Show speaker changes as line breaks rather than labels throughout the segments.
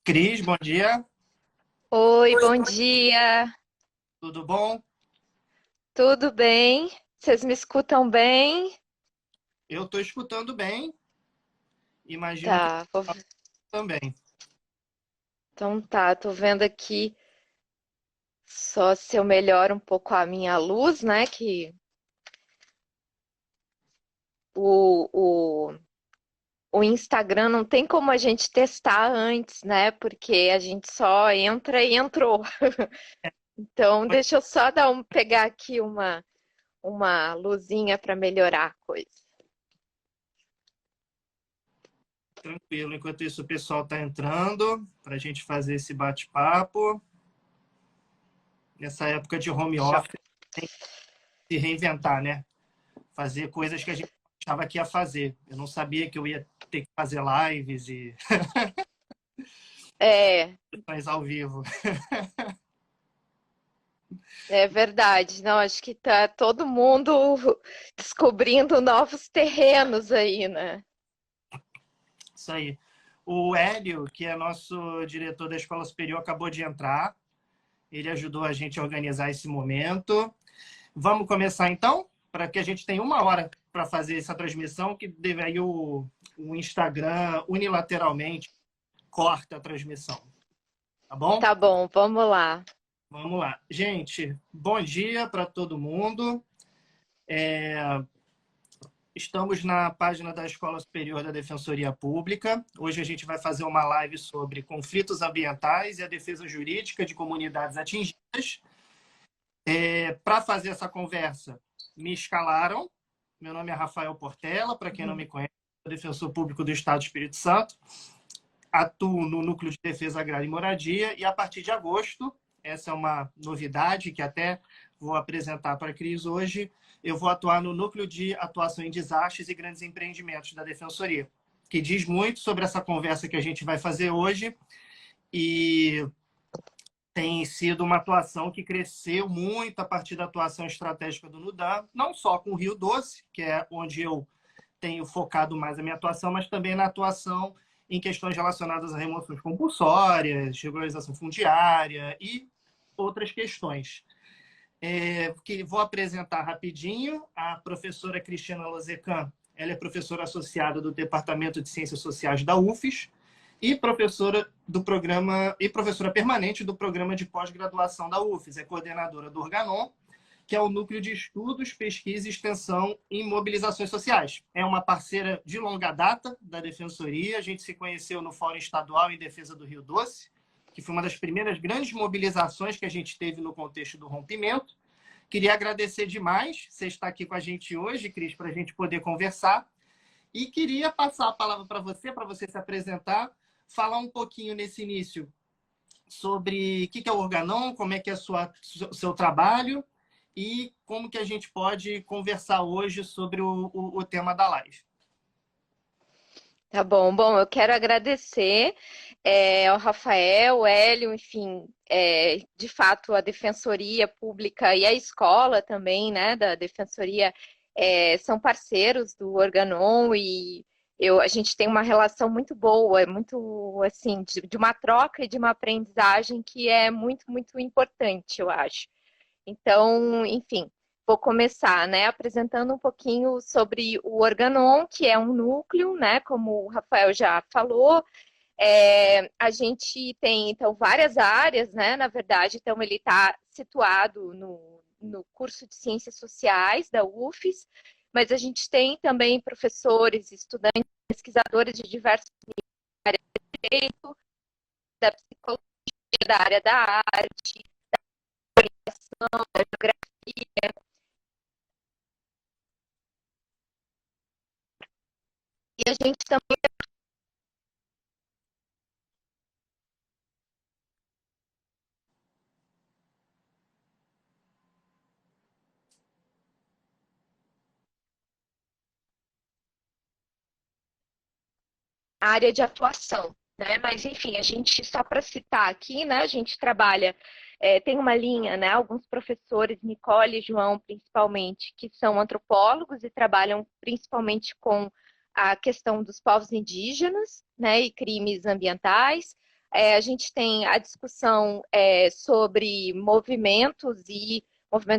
Cris, bom dia.
Oi, bom dia.
Tudo bom?
Tudo bem? Vocês me escutam bem?
Eu estou escutando bem, imagino que
Tá,
também.
então tá, tô vendo aqui só se eu melhoro um pouco a minha luz, né? Que o, o, o Instagram não tem como a gente testar antes, né? Porque a gente só entra e entrou. Então, deixa eu só pegar aqui uma luzinha para melhorar a coisa.
Tranquilo, enquanto isso o pessoal está entrando para a gente fazer esse bate-papo. Nessa época de home
Show.
office, tem que se reinventar, né? Fazer coisas que a gente achava que ia fazer. Eu não sabia que eu ia ter que fazer lives e
É,
sessões ao vivo.
É verdade, não, acho que tá todo mundo descobrindo novos terrenos aí, né?
Isso aí. O Hélio, que é nosso diretor da Escola Superior, acabou de entrar. Ele ajudou a gente a organizar esse momento. Vamos começar então? Para que a gente tenha uma hora para fazer essa transmissão, que deve aí o Instagram unilateralmente corta a transmissão. Tá bom?
Tá bom, vamos lá.
Vamos lá. Gente, bom dia para todo mundo. Estamos na página da Escola Superior da Defensoria Pública. Hoje a gente vai fazer uma live sobre conflitos ambientais e a defesa jurídica de comunidades atingidas. Para fazer essa conversa, me escalaram. Meu nome é Rafael Portela, para quem não me conhece, sou defensor público do Estado do Espírito Santo. Atuo no Núcleo de Defesa Agrária e Moradia e a partir de agosto, essa é uma novidade que até vou apresentar para a Cris hoje, eu vou atuar no Núcleo de Atuação em Desastres e Grandes Empreendimentos da Defensoria, que diz muito sobre essa conversa que a gente vai fazer hoje e tem sido uma atuação que cresceu muito a partir da atuação estratégica do NUDAM, não só com o Rio Doce, que é onde eu tenho focado mais a minha atuação, mas também na atuação em questões relacionadas a remoções compulsórias, regularização fundiária e outras questões. Que vou apresentar rapidinho a professora Cristina Lozecan. Ela é professora associada do Departamento de Ciências Sociais da UFES e professora do programa e professora permanente do programa de pós-graduação da UFES. É coordenadora do Organon, que é o Núcleo de Estudos, Pesquisa e Extensão em Mobilizações Sociais. É uma parceira de longa data da Defensoria. A gente se conheceu no Fórum Estadual em Defesa do Rio Doce, que foi uma das primeiras grandes mobilizações que a gente teve no contexto do rompimento. Queria agradecer demais você estar aqui com a gente hoje, Cris, para a gente poder conversar. E queria passar a palavra para você se apresentar, falar um pouquinho nesse início sobre o que é o Organon, como é que é o seu trabalho e como que a gente pode conversar hoje sobre o tema da live.
Tá bom, bom, eu quero agradecer ao Rafael, ao Hélio, enfim, de fato a Defensoria Pública e a escola também, né, da Defensoria, são parceiros do Organon e a gente tem uma relação muito boa, muito, assim, de uma troca e de uma aprendizagem que é muito, muito importante, eu acho. Então, enfim, vou começar, né, apresentando um pouquinho sobre o Organon, que é um núcleo, né, como o Rafael já falou. A gente tem, então, várias áreas, né, na verdade, então ele está situado no curso de Ciências Sociais da UFES, mas a gente tem também professores, estudantes, pesquisadores de diversos áreas de direito, da psicologia, da área da arte, da geografia. E a gente também tem área de atuação, né? Mas enfim, a gente, só para citar aqui, né? A gente trabalha, tem uma linha, né? Alguns professores, Nicole e João principalmente, que são antropólogos e trabalham principalmente com a questão dos povos indígenas, né? E crimes ambientais. a gente tem a discussão sobre movimentos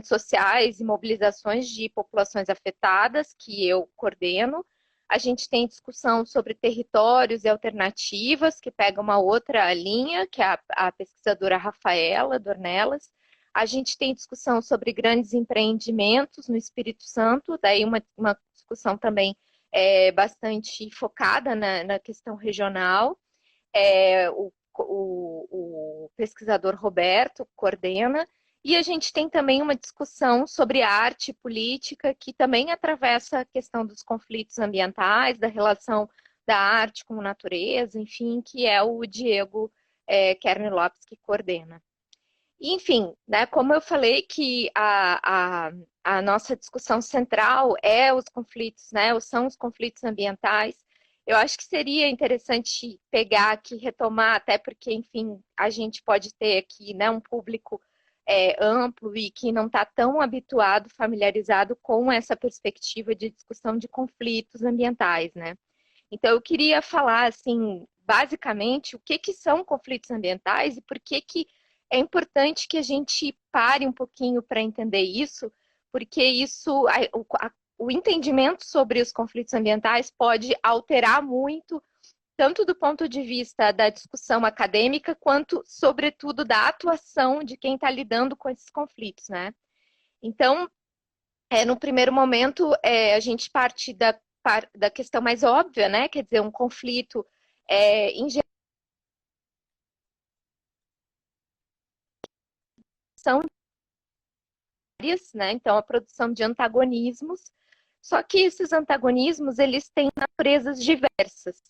sociais e mobilizações de populações afetadas, que eu coordeno. A gente tem discussão sobre territórios e alternativas, que pega uma outra linha, que é a pesquisadora Rafaela Dornelas. A gente tem discussão sobre grandes empreendimentos no Espírito Santo, daí uma discussão também bastante focada na questão regional. O pesquisador Roberto coordena. E a gente tem também uma discussão sobre arte e política, que também atravessa a questão dos conflitos ambientais, da relação da arte com a natureza, enfim, que é o Diego Kern Lopes que coordena. Enfim, né, como eu falei que a nossa discussão central os conflitos, né, são os conflitos ambientais, eu acho que seria interessante pegar aqui, retomar, até porque, enfim, a gente pode ter aqui, né, um público amplo e que não está tão habituado, familiarizado com essa perspectiva de discussão de conflitos ambientais, né? Então, eu queria falar, assim, basicamente, o que são conflitos ambientais e por que é importante que a gente pare um pouquinho para entender isso, porque isso, o entendimento sobre os conflitos ambientais pode alterar muito, tanto do ponto de vista da discussão acadêmica, quanto, sobretudo, da atuação de quem está lidando com esses conflitos, né? Então, no primeiro momento, a gente parte da questão mais óbvia, né? Quer dizer, um conflito, em geral, são várias, né? Então, a produção de antagonismos, só que esses antagonismos, eles têm naturezas diversas.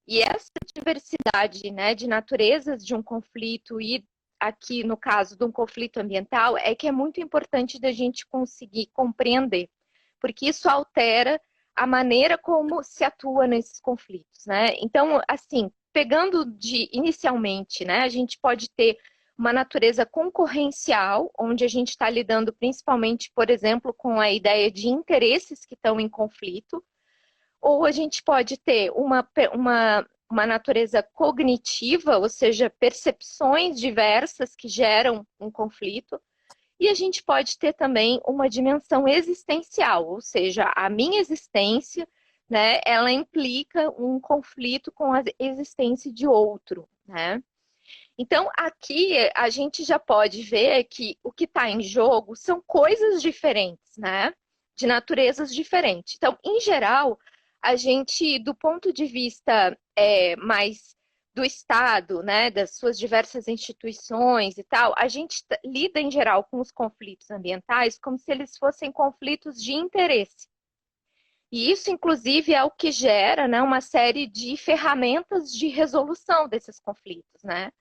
E essa diversidade, né, de naturezas de um conflito e aqui no caso de um conflito ambiental é que é muito importante da gente conseguir compreender, porque isso altera a maneira como se atua nesses conflitos, né? Então, assim, pegando inicialmente, né, a gente pode ter uma natureza concorrencial, onde a gente está lidando principalmente, por exemplo, com a ideia de interesses que estão em conflito, ou a gente pode ter uma natureza cognitiva, ou seja, percepções diversas que geram um conflito, e a gente pode ter também uma dimensão existencial, ou seja, a minha existência, né, ela implica um conflito com a existência de outro, né? Então, aqui a gente já pode ver que o que está em jogo são coisas diferentes, né? De naturezas diferentes. Então, em geral, a gente, do ponto de vista mais do Estado, né, das suas diversas instituições e tal, a gente lida, em geral, com os conflitos ambientais como se eles fossem conflitos de interesse. E isso, inclusive, é o que gera, né, uma série de ferramentas de resolução desses conflitos, né?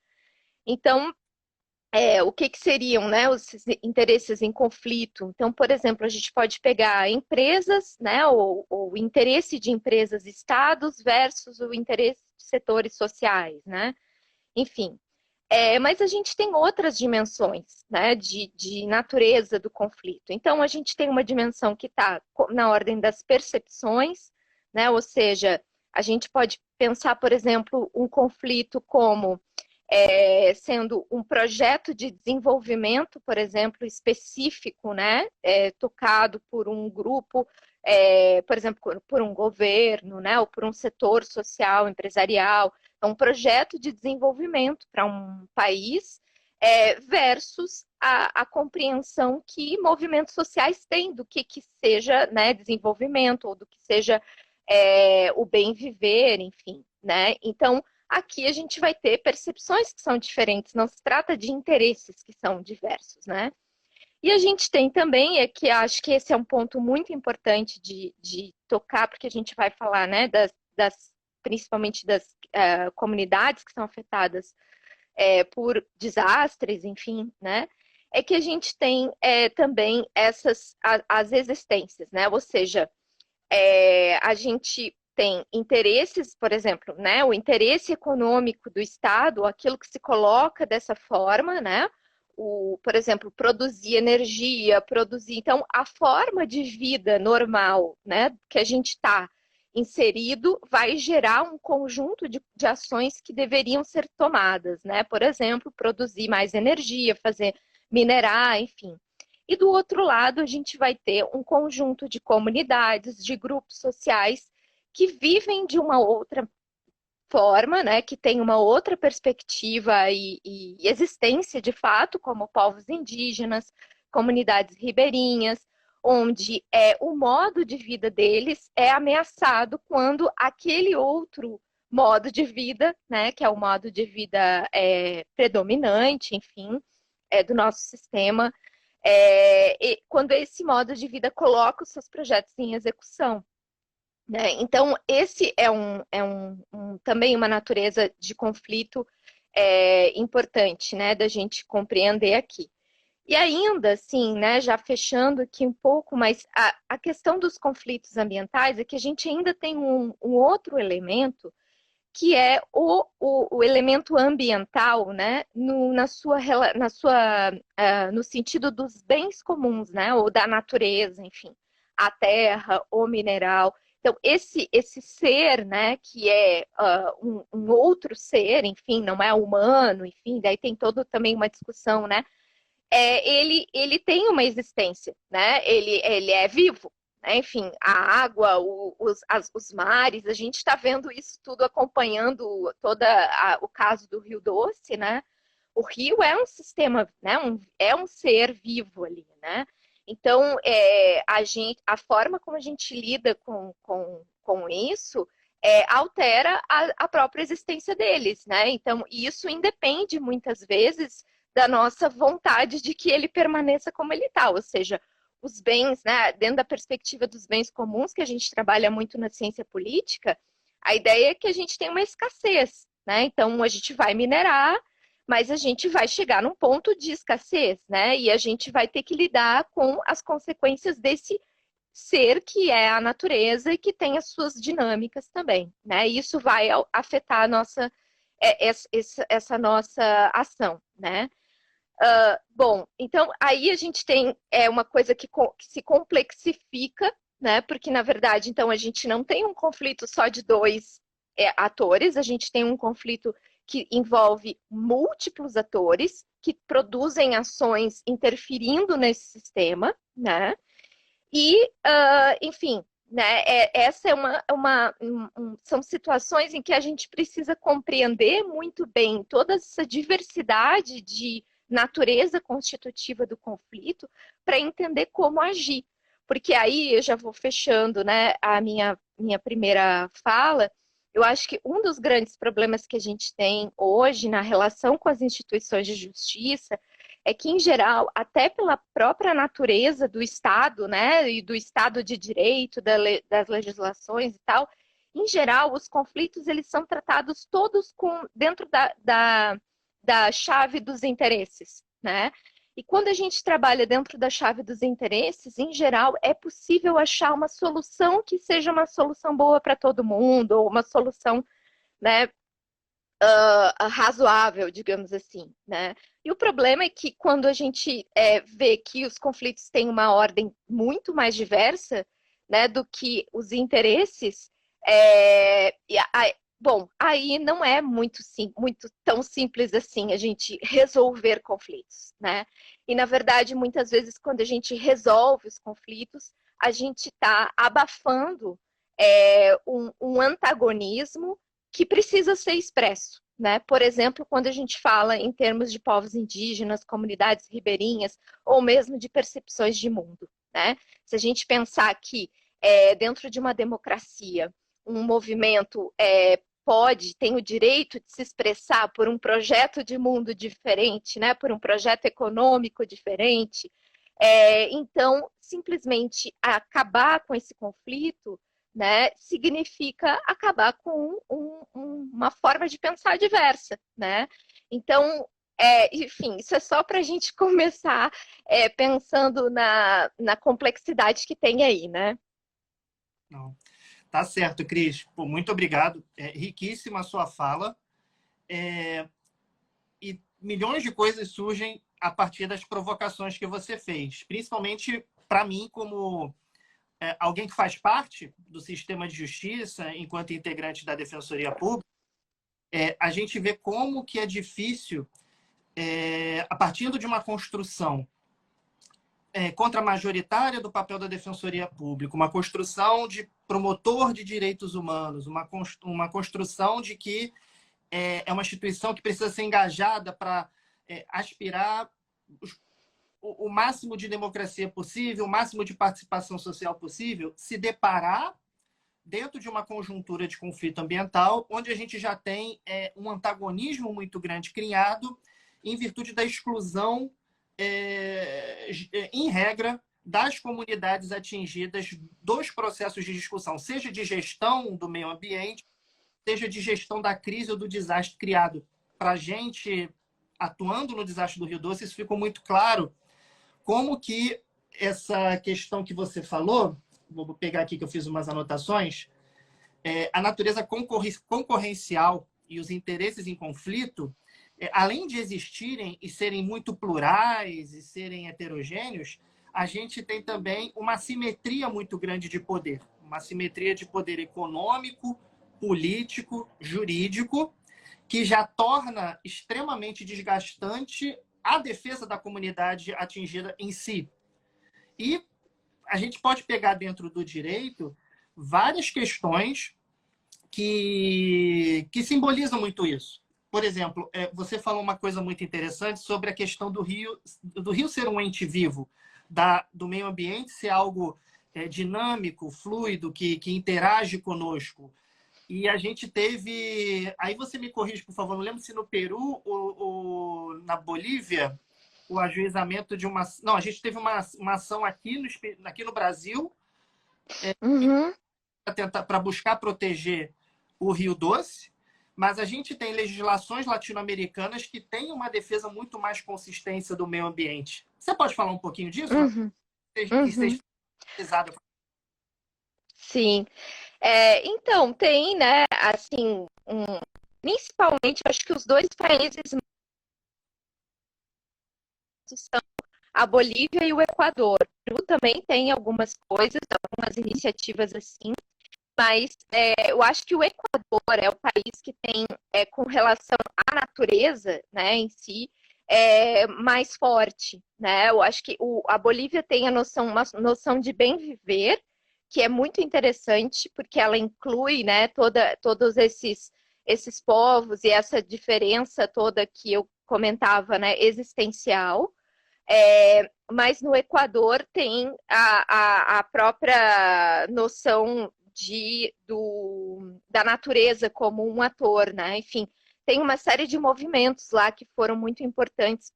Então, o que seriam, né, os interesses em conflito? Então, por exemplo, a gente pode pegar empresas, né, o interesse de empresas e estados versus o interesse de setores sociais, né? Enfim, mas a gente tem outras dimensões, né, de natureza do conflito. Então, a gente tem uma dimensão que está na ordem das percepções, né, ou seja, a gente pode pensar, por exemplo, um conflito como sendo um projeto de desenvolvimento, por exemplo, específico, né, tocado por um grupo, por exemplo, por um governo, né, ou por um setor social, empresarial, um projeto de desenvolvimento para um país, versus a compreensão que movimentos sociais têm do que seja, né, desenvolvimento, ou do que seja o bem viver, enfim, né? Então, aqui a gente vai ter percepções que são diferentes, não se trata de interesses que são diversos, né? E a gente tem também, que acho que esse é um ponto muito importante de tocar, porque a gente vai falar, né, principalmente das comunidades que são afetadas por desastres, enfim, né? É que a gente tem também as existências, né? Ou seja, a gente tem interesses, por exemplo, né, o interesse econômico do Estado, aquilo que se coloca dessa forma, né, por exemplo, produzir energia, produzir. Então, a forma de vida normal, né, que a gente está inserido vai gerar um conjunto de ações que deveriam ser tomadas, né? Por exemplo, produzir mais energia, fazer minerar, enfim. E do outro lado, a gente vai ter um conjunto de comunidades, de grupos sociais que vivem de uma outra forma, né, que tem uma outra perspectiva e existência de fato, como povos indígenas, comunidades ribeirinhas, onde o modo de vida deles é ameaçado quando aquele outro modo de vida, né, que é o modo de vida predominante, enfim, do nosso sistema, quando esse modo de vida coloca os seus projetos em execução. Né? Então, esse também uma natureza de conflito importante, né, da gente compreender aqui. E ainda, assim, né, já fechando aqui um pouco, mas a questão dos conflitos ambientais é que a gente ainda tem um outro elemento, que é o elemento ambiental, né, no sentido dos bens comuns, né, ou da natureza, enfim, a terra, o mineral. Então, esse ser, né, que é um outro ser, enfim, não é humano, enfim, daí tem todo também uma discussão, né, ele tem uma existência, né, ele é vivo, né? Enfim, a água, os mares, a gente está vendo isso tudo acompanhando o caso do Rio Doce, né? O rio é um sistema, né? É um ser vivo ali, né? Então, a forma como a gente lida com isso altera a própria existência deles, né? Então, isso independe muitas vezes da nossa vontade de que ele permaneça como ele está, ou seja, os bens, né, dentro da perspectiva dos bens comuns, que a gente trabalha muito na ciência política, a ideia é que a gente tem uma escassez, né? Então, a gente vai minerar, mas a gente vai chegar num ponto de escassez, né? E a gente vai ter que lidar com as consequências desse ser que é a natureza e que tem as suas dinâmicas também, né? E isso vai afetar a nossa, essa nossa ação, né? Bom, então aí a gente tem uma coisa que se complexifica, né? Porque na verdade, então a gente não tem um conflito só de dois atores, a gente tem um conflito que envolve múltiplos atores que produzem ações interferindo nesse sistema, né? E, enfim, né? Essa são situações em que a gente precisa compreender muito bem toda essa diversidade de natureza constitutiva do conflito para entender como agir. Porque aí eu já vou fechando, né, a minha primeira fala. Eu acho que um dos grandes problemas que a gente tem hoje na relação com as instituições de justiça é que, em geral, até pela própria natureza do Estado, né, e do Estado de Direito, das legislações e tal, em geral, os conflitos eles são tratados todos dentro da chave dos interesses, né? E quando a gente trabalha dentro da chave dos interesses, em geral, é possível achar uma solução que seja uma solução boa para todo mundo, ou uma solução, né, razoável, digamos assim, né? E o problema é que quando a gente vê que os conflitos têm uma ordem muito mais diversa, né, do que os interesses, bom, aí não é muito tão simples assim a gente resolver conflitos, né? E na verdade, muitas vezes, quando a gente resolve os conflitos, a gente está abafando um antagonismo que precisa ser expresso, né? Por exemplo, quando a gente fala em termos de povos indígenas, comunidades ribeirinhas, ou mesmo de percepções de mundo, né? Se a gente pensar que dentro de uma democracia, um movimento tem o direito de se expressar por um projeto de mundo diferente, né? Por um projeto econômico diferente, então simplesmente acabar com esse conflito, né, significa acabar com uma forma de pensar diversa, né? Então, enfim, isso é só para a gente começar pensando na complexidade que tem aí, né?
Não. Tá certo, Cris. Pô, muito obrigado. Riquíssima a sua fala. E milhões de coisas surgem a partir das provocações que você fez, principalmente para mim como alguém que faz parte do sistema de justiça, enquanto integrante da Defensoria Pública, a gente vê como que é difícil, a partir de uma construção contra-majoritária do papel da Defensoria Pública, uma construção de promotor de direitos humanos, uma construção de que é uma instituição que precisa ser engajada para aspirar o máximo de democracia possível, o máximo de participação social possível, se deparar dentro de uma conjuntura de conflito ambiental, onde a gente já tem um antagonismo muito grande criado em virtude da exclusão, em regra, das comunidades atingidas dos processos de discussão, seja de gestão do meio ambiente, seja de gestão da crise ou do desastre criado. Para a gente, atuando no desastre do Rio Doce, isso ficou muito claro como que essa questão que você falou, vou pegar aqui que eu fiz umas anotações, a natureza concorrencial e os interesses em conflito, além de existirem e serem muito plurais e serem heterogêneos, a gente tem também uma assimetria muito grande de poder. Uma assimetria de poder econômico, político, jurídico, que já torna extremamente desgastante a defesa da comunidade atingida em si. E a gente pode pegar dentro do direito várias questões que simbolizam muito isso. Por exemplo, você falou uma coisa muito interessante sobre a questão do rio ser um ente vivo, do meio ambiente ser algo dinâmico, fluido, que interage conosco. E a gente teve... Aí você me corrige, por favor, não lembro se no Peru ou na Bolívia, o ajuizamento de uma... Não, a gente teve uma ação aqui no Brasil para buscar proteger o Rio Doce, mas a gente tem legislações latino-americanas que têm uma defesa muito mais consistência do meio ambiente. Você pode falar um pouquinho disso?
Sim. Então, tem, né, assim, principalmente, acho que os dois países são a Bolívia e o Equador. O Peru também tem algumas coisas, algumas iniciativas assim, mas eu acho que o Equador é o país que tem, com relação à natureza, né, em si, mais forte, né? Eu acho que a Bolívia tem uma noção de bem viver, que é muito interessante, porque ela inclui, né, todos esses povos e essa diferença toda que eu comentava, né, existencial. Mas no Equador tem a própria noção da natureza como um ator, né? Enfim, tem uma série de movimentos lá que foram muito importantes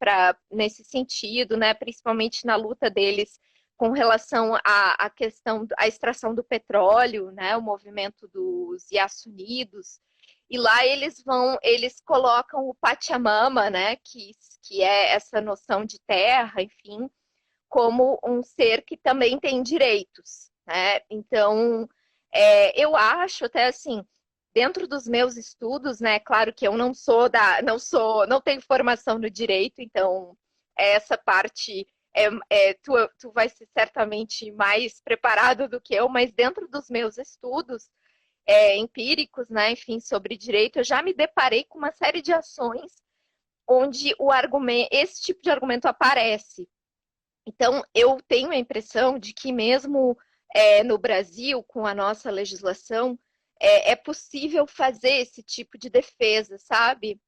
nesse sentido, né? Principalmente na luta deles com relação à questão da extração do petróleo, né? O movimento dos Yaçunidos. E lá eles colocam o Pachamama, né? Que é essa noção de terra, enfim, como um ser que também tem direitos, né? Então, eu acho até assim, dentro dos meus estudos, né? Claro que eu não tenho formação no direito, então essa parte tu vai ser certamente mais preparado do que eu, mas dentro dos meus estudos empíricos, né? Enfim, sobre direito, eu já me deparei com uma série de ações onde esse tipo de argumento aparece. Então, eu tenho a impressão de que mesmo no Brasil, com a nossa legislação, é possível fazer esse tipo de defesa, sabe?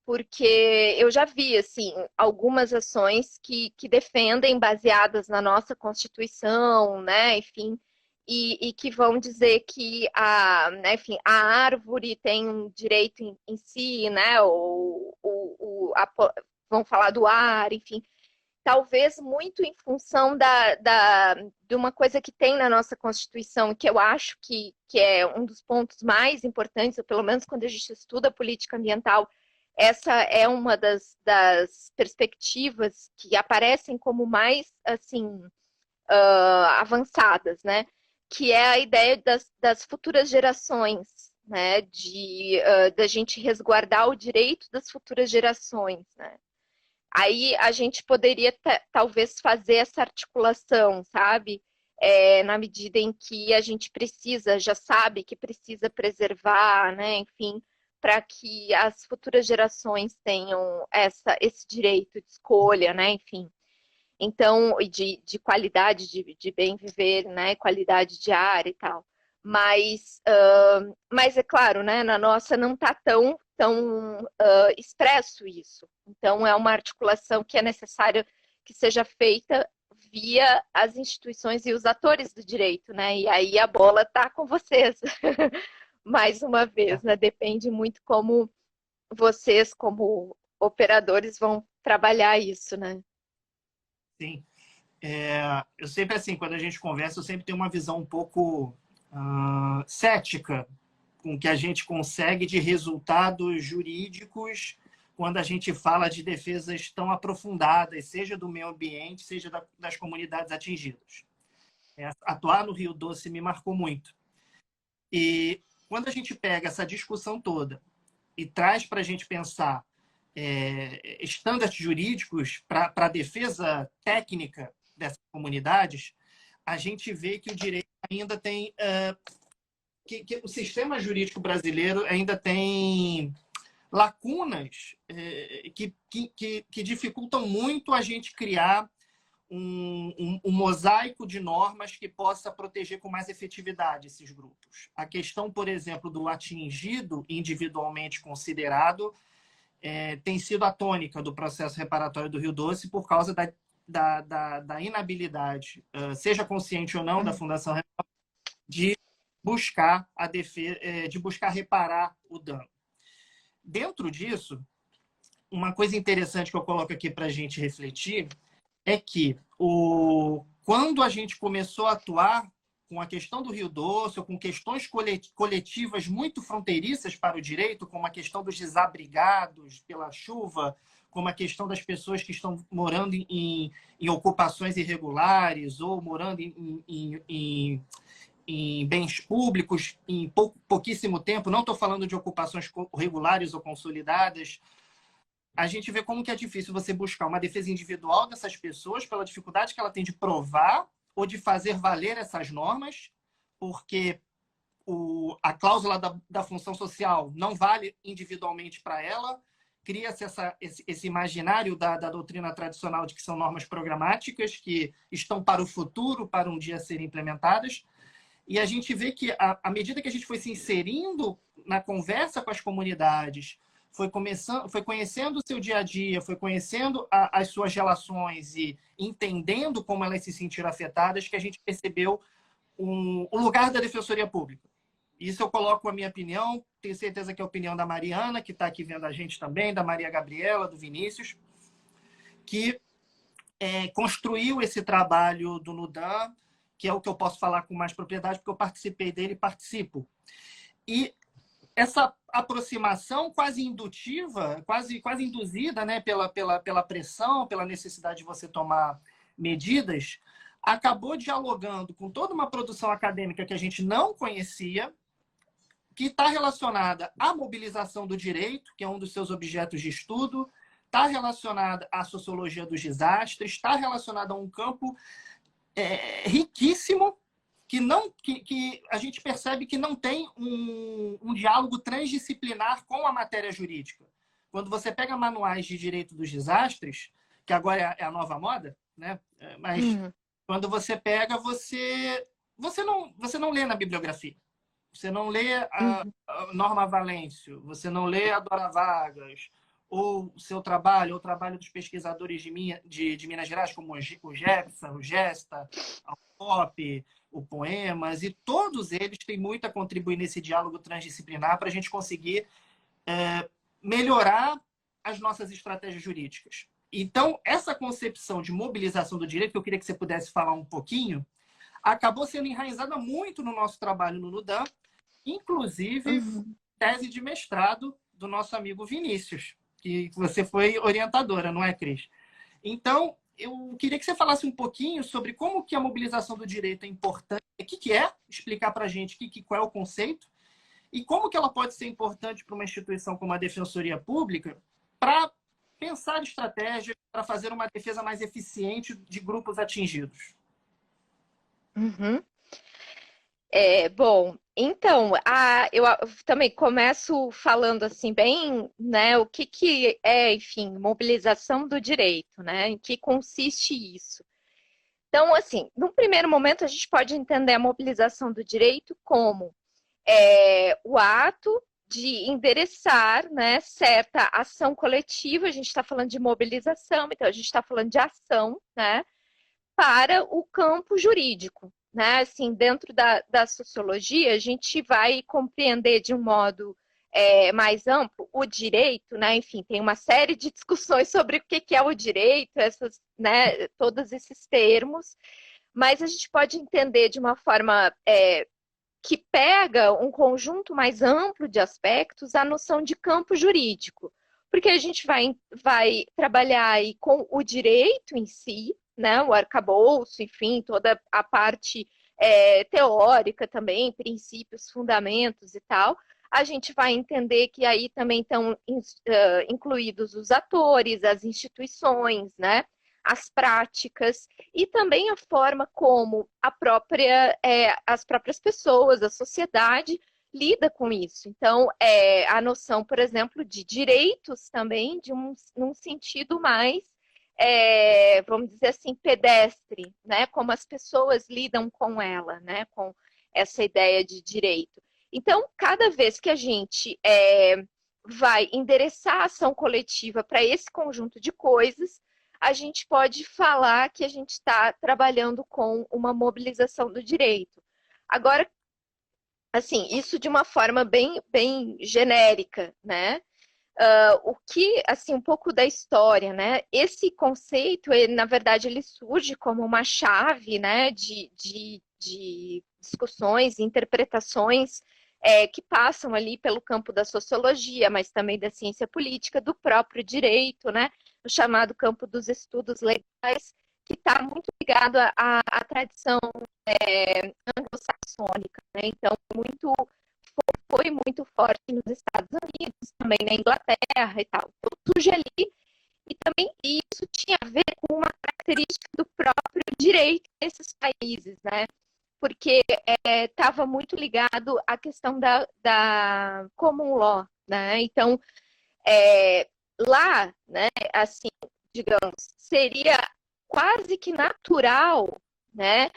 Porque eu já vi, assim, algumas ações que defendem baseadas na nossa Constituição, né? Enfim, e que vão dizer que né, enfim, a árvore tem um direito em si, né? Vão falar do ar, enfim. Talvez muito em função de uma coisa que tem na nossa Constituição, que eu acho que é um dos pontos mais importantes, ou pelo menos quando a gente estuda política ambiental, essa é uma das perspectivas que aparecem como mais assim avançadas, né? Que é a ideia das futuras gerações, né? Da gente resguardar o direito das futuras gerações, né? Aí a gente poderia talvez fazer essa articulação, sabe? na medida em que a gente já sabe que precisa preservar, né, enfim, para que as futuras gerações tenham esse direito de escolha, né, enfim. Então, de qualidade de bem viver, né, qualidade de ar e tal. Mas é claro, né, na nossa não está tão expresso isso. Então, é uma articulação que é necessária que seja feita via as instituições e os atores do direito, né? E aí a bola está com vocês, mais uma vez, né? Depende muito como vocês, como operadores, vão trabalhar isso, né?
Sim. Eu sempre, assim, quando a gente conversa, eu sempre tenho uma visão um pouco cética com o que a gente consegue de resultados jurídicos quando a gente fala de defesas tão aprofundadas, seja do meio ambiente, seja das comunidades atingidas. Atuar no Rio Doce me marcou muito. E quando a gente pega essa discussão toda e traz para a gente pensar estándares jurídicos para a defesa técnica dessas comunidades, a gente vê que o direito ainda tem... que o sistema jurídico brasileiro ainda tem lacunas que dificultam muito a gente criar um mosaico de normas que possa proteger com mais efetividade esses grupos. A questão, por exemplo, do atingido individualmente considerado tem sido a tônica do processo reparatório do Rio Doce por causa da inabilidade, seja consciente ou não, da Fundação de buscar de buscar reparar o dano. Dentro disso, uma coisa interessante que eu coloco aqui para a gente refletir é que quando a gente começou a atuar com a questão do Rio Doce, ou com questões coletivas muito fronteiriças para o direito, como a questão dos desabrigados pela chuva, como a questão das pessoas que estão morando em ocupações irregulares ou morando em bens públicos em pouquíssimo tempo, não estou falando de ocupações regulares ou consolidadas, a gente vê como que é difícil você buscar uma defesa individual dessas pessoas pela dificuldade que ela tem de provar ou de fazer valer essas normas, porque a cláusula da função social não vale individualmente para ela, cria-se esse imaginário da doutrina tradicional de que são normas programáticas que estão para o futuro, para um dia serem implementadas. E a gente vê que, à medida que a gente foi se inserindo na conversa com as comunidades, foi conhecendo o seu dia a dia, foi conhecendo as suas relações e entendendo como elas se sentiram afetadas, que a gente percebeu o lugar da Defensoria Pública. Isso eu coloco a minha opinião, tenho certeza que é a opinião da Mariana, que está aqui vendo a gente também, da Maria Gabriela, do Vinícius, que construiu esse trabalho do NUDAM, que é o que eu posso falar com mais propriedade, porque eu participei dele e participo. E essa aproximação quase indutiva, quase induzida, né, pela pressão, pela necessidade de você tomar medidas, acabou dialogando com toda uma produção acadêmica que a gente não conhecia, que está relacionada à mobilização do direito, que é um dos seus objetos de estudo, está relacionada à sociologia dos desastres, está relacionada a um campo riquíssimo, que a gente percebe que não tem um diálogo transdisciplinar com a matéria jurídica. Quando você pega manuais de direito dos desastres, que agora é a nova moda, né? Mas quando você pega, você não lê na bibliografia. Você não lê a Norma Valêncio, você não lê a Dora Vargas, ou o seu trabalho, ou o trabalho dos pesquisadores de Minas Gerais, como o Jepsa, o Gesta, a UPOP, o Poemas, e todos eles têm muito a contribuir nesse diálogo transdisciplinar para a gente conseguir melhorar as nossas estratégias jurídicas. Então, essa concepção de mobilização do direito, que eu queria que você pudesse falar um pouquinho, acabou sendo enraizada muito no nosso trabalho no NUDAM, inclusive tese de mestrado do nosso amigo Vinícius, que você foi orientadora, não é, Cris? Então, eu queria que você falasse um pouquinho sobre como que a mobilização do direito é importante, o que é, explicar para a gente qual é o conceito, e como que ela pode ser importante para uma instituição como a Defensoria Pública para pensar estratégias para fazer uma defesa mais eficiente de grupos atingidos.
Uhum. Bom, então, eu também começo falando assim bem, né, o que que é, enfim, mobilização do direito, né, em que consiste isso. Então, assim, num primeiro momento a gente pode entender a mobilização do direito como o ato de endereçar, né, certa ação coletiva, a gente está falando de mobilização, então a gente está falando de ação, né, para o campo jurídico. Né? Assim, dentro da sociologia, a gente vai compreender de um modo mais amplo o direito, né? Enfim, tem uma série de discussões sobre o que é o direito, né, todos esses termos, mas a gente pode entender de uma forma que pega um conjunto mais amplo de aspectos a noção de campo jurídico, porque a gente vai trabalhar aí com o direito em si, né, o arcabouço, enfim, toda a parte teórica também, princípios, fundamentos e tal. A gente vai entender que aí também estão incluídos os atores, as instituições, né, as práticas e também a forma como as próprias pessoas, a sociedade lida com isso. Então, a noção, por exemplo, de direitos também, num sentido mais, vamos dizer assim, pedestre, né? Como as pessoas lidam com ela, né? Com essa ideia de direito. Então, cada vez que a gente vai endereçar a ação coletiva para esse conjunto de coisas, a gente pode falar que a gente está trabalhando com uma mobilização do direito. Agora, assim, isso de uma forma bem, bem genérica, né? O que, assim, um pouco da história, né? Esse conceito, ele, na verdade, ele surge como uma chave, né, de discussões, interpretações que passam ali pelo campo da sociologia, mas também da ciência política, do próprio direito, né? O chamado campo dos estudos legais, que está muito ligado à tradição anglo-saxônica, né? Então, foi muito forte nos Estados Unidos, também na Inglaterra e tal. Então, surge ali e também isso tinha a ver com uma característica do próprio direito desses países, né? Porque estava muito ligado à questão da common law, né? Então, lá, né, assim, digamos, seria quase que natural, né,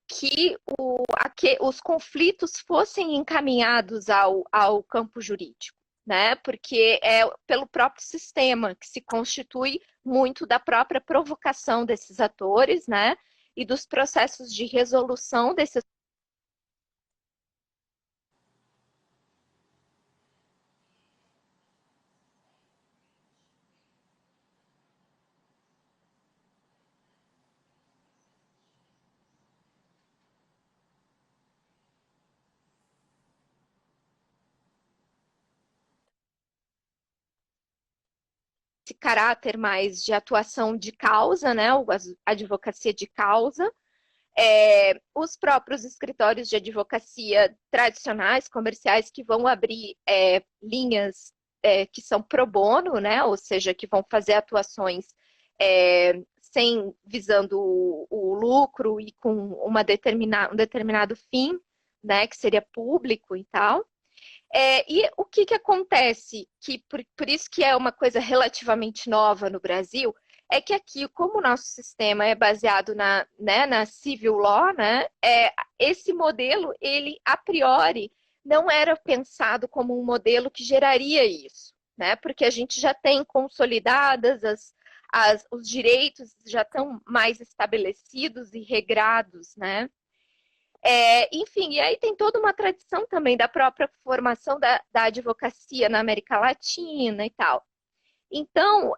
que os conflitos fossem encaminhados ao campo jurídico, né? Porque é pelo próprio sistema que se constitui muito da própria provocação desses atores, né? E dos processos de resolução desses. Esse caráter mais de atuação de causa, né? A advocacia de causa. Os próprios escritórios de advocacia tradicionais, comerciais, que vão abrir linhas que são pro bono, né? Ou seja, que vão fazer atuações sem visando o lucro e com um determinado fim, né? Que seria público e tal. E o que acontece, que por isso que é uma coisa relativamente nova no Brasil, é que aqui, como o nosso sistema é baseado na civil law, né, esse modelo, ele, a priori, não era pensado como um modelo que geraria isso, né, porque a gente já tem consolidadas, os direitos já estão mais estabelecidos e regrados, né, enfim, e aí tem toda uma tradição também da própria formação da advocacia na América Latina e tal. Então,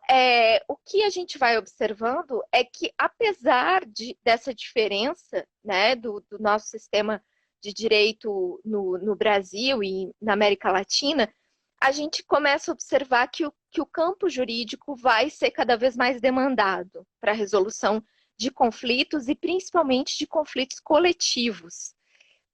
o que a gente vai observando é que, apesar dessa diferença, né, do nosso sistema de direito no Brasil e na América Latina, a gente começa a observar que o campo jurídico vai ser cada vez mais demandado para a resolução de conflitos e principalmente de conflitos coletivos.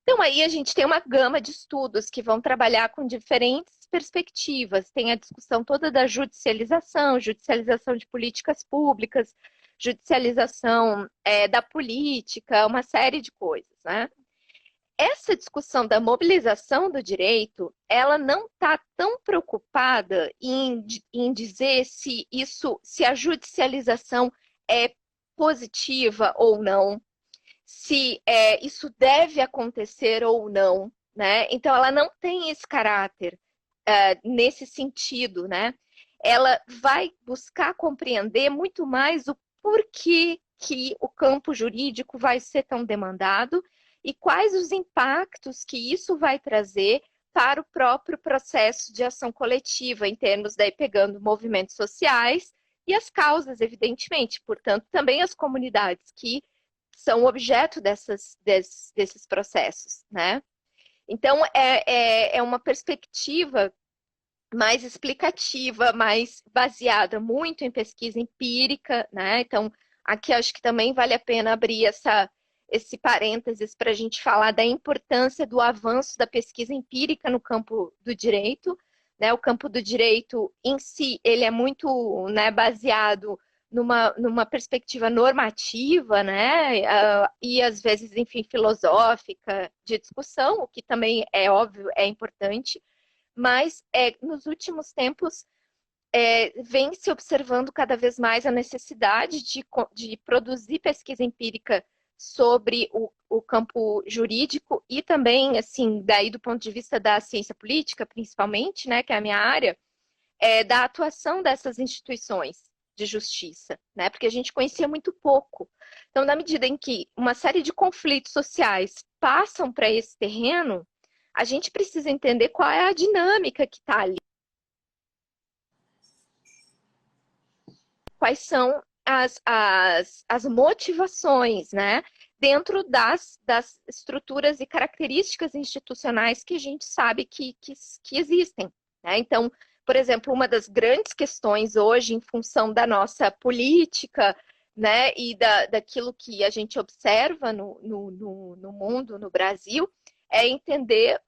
Então, aí a gente tem uma gama de estudos que vão trabalhar com diferentes perspectivas. Tem a discussão toda da judicialização de políticas públicas, judicialização da política, uma série de coisas, né? Essa discussão da mobilização do direito, ela não está tão preocupada em dizer se a judicialização é positiva ou não, se isso deve acontecer ou não, né? Então, ela não tem esse caráter nesse sentido, né? Ela vai buscar compreender muito mais o porquê que o campo jurídico vai ser tão demandado e quais os impactos que isso vai trazer para o próprio processo de ação coletiva, em termos daí pegando movimentos sociais e as causas, evidentemente, portanto, também as comunidades que são objeto desses processos, né? Então, é uma perspectiva mais explicativa, mais baseada muito em pesquisa empírica, né? Então, aqui acho que também vale a pena abrir esse parênteses para a gente falar da importância do avanço da pesquisa empírica no campo do direito, né? O campo do direito em si, ele é muito, né, baseado numa perspectiva normativa, né? E às vezes, enfim, filosófica, de discussão, o que também é óbvio, é importante, mas nos últimos tempos vem se observando cada vez mais a necessidade de produzir pesquisa empírica sobre o campo jurídico e também, assim, daí do ponto de vista da ciência política, principalmente, né, que é a minha área, da atuação dessas instituições de justiça, né, porque a gente conhecia muito pouco. Então, na medida em que uma série de conflitos sociais passam para esse terreno, a gente precisa entender qual é a dinâmica que está ali. Quais são as motivações, né? Dentro das estruturas e características institucionais que a gente sabe que existem, né? Então, por exemplo, uma das grandes questões hoje, em função da nossa política, né, e daquilo que a gente observa no mundo, no Brasil, é entender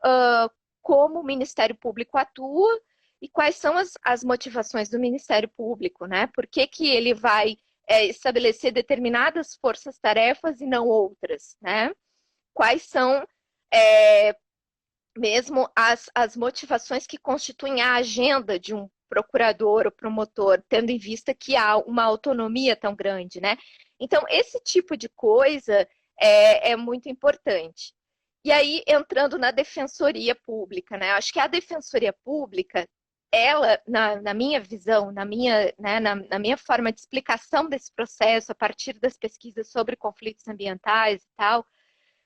como o Ministério Público atua e quais são as motivações do Ministério Público, né? Por que ele vai estabelecer determinadas forças-tarefas e não outras, né? Quais são mesmo as motivações que constituem a agenda de um procurador ou promotor, tendo em vista que há uma autonomia tão grande, né? Então, esse tipo de coisa é muito importante. E aí, entrando na defensoria pública, né? Acho que a defensoria pública, ela, na minha visão, na minha forma de explicação desse processo, a partir das pesquisas sobre conflitos ambientais e tal,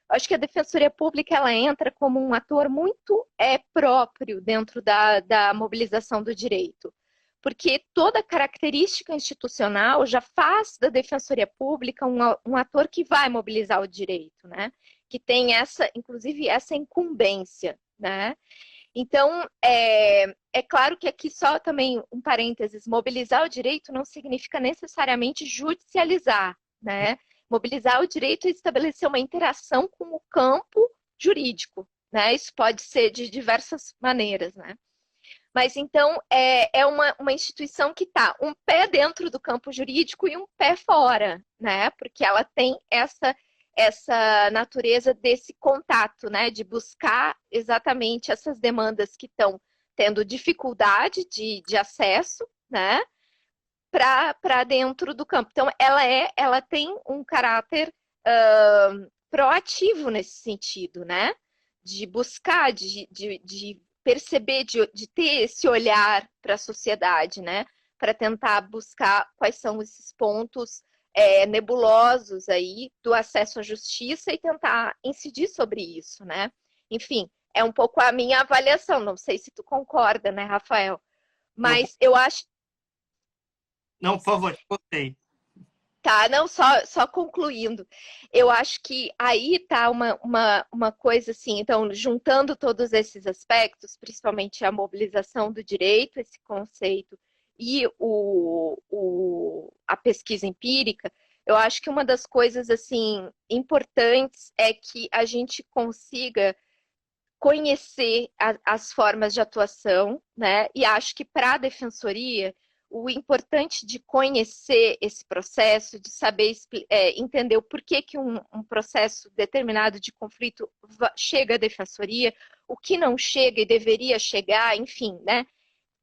acho que a defensoria pública ela entra como um ator muito próprio dentro da mobilização do direito, porque toda característica institucional já faz da defensoria pública um ator que vai mobilizar o direito, né? Que tem inclusive essa incumbência, né? Então, é claro que aqui só também um parênteses, mobilizar o direito não significa necessariamente judicializar, né? Mobilizar o direito é estabelecer uma interação com o campo jurídico, né? Isso pode ser de diversas maneiras, né? Mas então é uma instituição que está um pé dentro do campo jurídico e um pé fora, né? Porque ela tem essa natureza desse contato, né? De buscar exatamente essas demandas que estão tendo dificuldade de acesso, né? Para dentro do campo. Então, ela tem um caráter proativo nesse sentido, né? De buscar, de perceber, de ter esse olhar para a sociedade, né? Para tentar buscar quais são esses pontos nebulosos aí do acesso à justiça e tentar incidir sobre isso, né? Enfim, é um pouco a minha avaliação. Não sei se tu concorda, né, Rafael? Mas eu acho.
Não, por favor, gostei.
Tá, não, só concluindo. Eu acho que aí tá uma coisa assim, então, juntando todos esses aspectos, principalmente a mobilização do direito, esse conceito, e a pesquisa empírica, eu acho que uma das coisas, assim, importantes é que a gente consiga conhecer as formas de atuação, né? E acho que para a defensoria, o importante de conhecer esse processo, de saber entender o porquê que um processo determinado de conflito chega à defensoria, o que não chega e deveria chegar, enfim, né?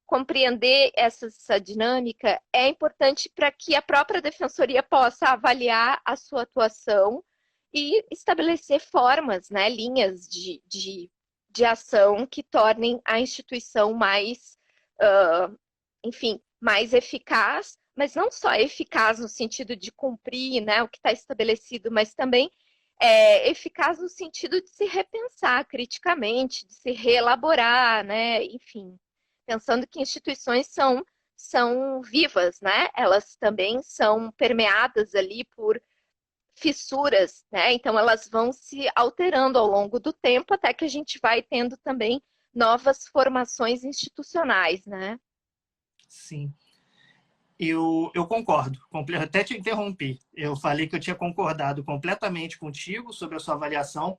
Compreender essa dinâmica é importante para que a própria defensoria possa avaliar a sua atuação e estabelecer formas, né, linhas de ação que tornem a instituição mais, enfim, mais eficaz, mas não só eficaz no sentido de cumprir, né, o que está estabelecido, mas também eficaz no sentido de se repensar criticamente, de se reelaborar, né, enfim, pensando que instituições são vivas, né? Elas também são permeadas ali por fissuras, né? Então elas vão se alterando ao longo do tempo até que a gente vai tendo também novas formações institucionais, né?
Sim. Eu concordo. Até te interrompi. Eu falei que eu tinha concordado completamente contigo sobre a sua avaliação.